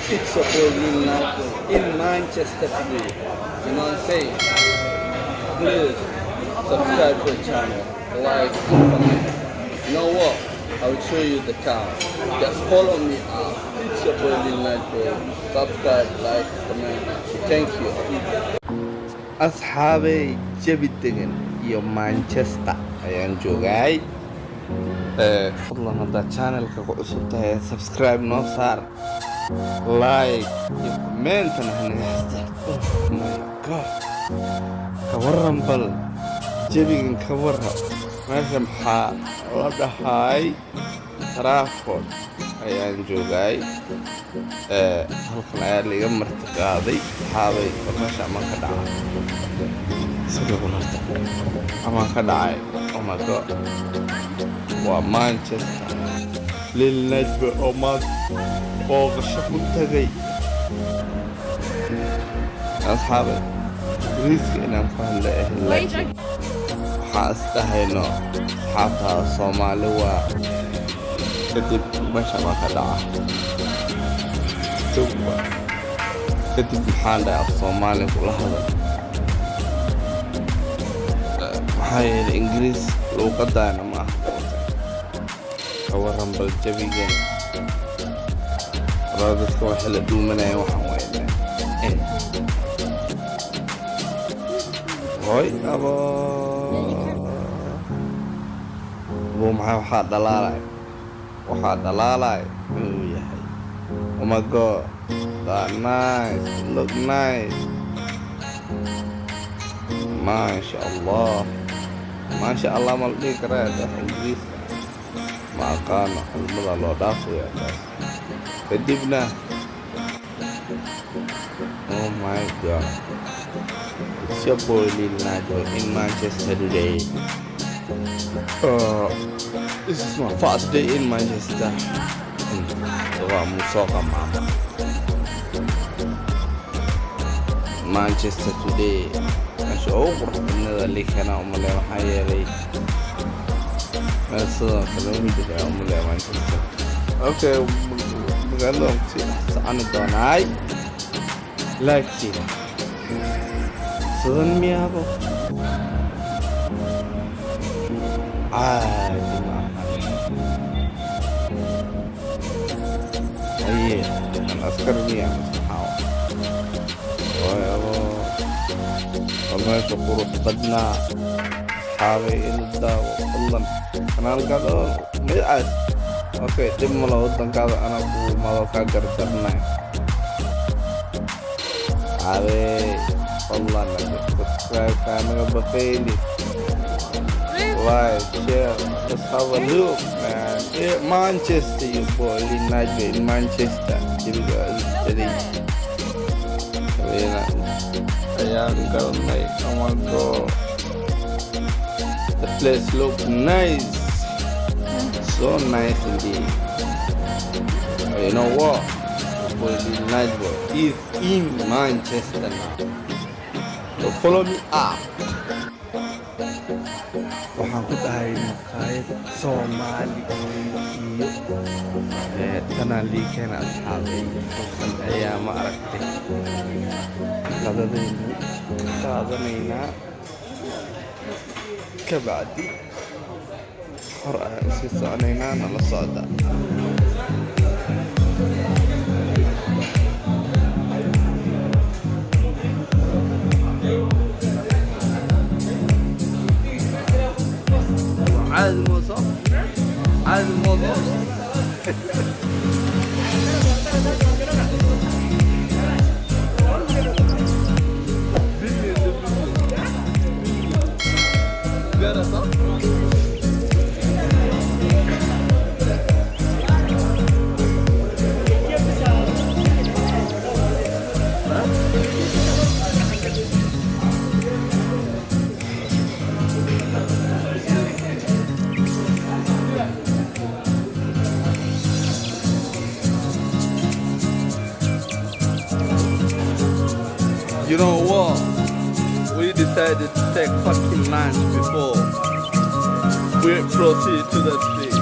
It's a boiling night in Manchester today. You know what I'm saying? Please subscribe to the channel, like, comment. You know what? I will show you the town. Just follow me up. It's a boiling night. Subscribe, like, comment. Thank you. Asxaabay jabi degan iyo Manchester ayaan joogay. Fadlan haddaad channelka ku cusub tahay subscribe noo saar, like iyo commentana hanaga hastaan. Oh my god, ka warran bal jabigan ka warran. Meesha maxaa la dhahay Trafford ayaan joogay. Halkan ayaa liga marti qaaday asxaabay. Meesha amaan ka dhacay sidoo kale amaan ka dhacay. Oh my god, waa Manchester lil najba oo maanta booqasho ku tagay asxaabay. Ingiriiska inaan ku hadla laakiin waxaan isdhahayno asxaabta Soomaali waa kadib meesha amaan ka dhacay. kadib maxaan dhahay af Soomaali kula hadal maxaa yeelay Ingiriis luuqadaana ma aha. Ka warran bal jabigan dadka waxay la dhuumanayaan waxaan weynaa hoy abo maxaa dhalaalay inuu yahay. Oh my god, that nice, look nice. Masha Allah ma la dhihi karaa dadka Ingiriiska ma aqaano xilmada loo dhaafaya taas. Kadibna oh my god, it's your boy Lil Najo in Manchester today. This is my first day in Manchester. Waa musoqa maama Manchester today. Meesha ugu quruxda likana umaleeyo waxaa yeelay meel sidoo kale u midda umaleeyo Manchester. Okay, magaalada ku sii soconi doonaay laakiin sidan miyaabo caadi maaha. Aye kan askar miyaa maxaa meesha qurux badnaa asxaabay ila daawo fadlan kanaalkaada oo magacaas. Okay, dib ma laha waddankaada anaa ku imaado kaa gardarnay asxaabay. Fadlan subscribe kaanaga baqayni, like, share. Let's have a look, man. Yeah, Manchester, you boy Lil Najwa in Manchester. Here we go, steady. Ayan, karnay. Oh my god, the place look nice, so nice indeed. You know what? Boy Lil Najwa is in Manchester now. So follow me up. Waxaan ku dhahay maqaayad Soomaali iyo tanaan liikeena asxaabay. Halkan ayaa ma aragtay qadadaynu qaadanaynaa kabacdi hor ayaan isii soconaynaa. nala socda. عاد الموضوع You know what? We decided to take fucking lunch before we proceed to the street.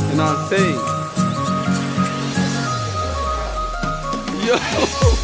You know what I'm saying? Yo.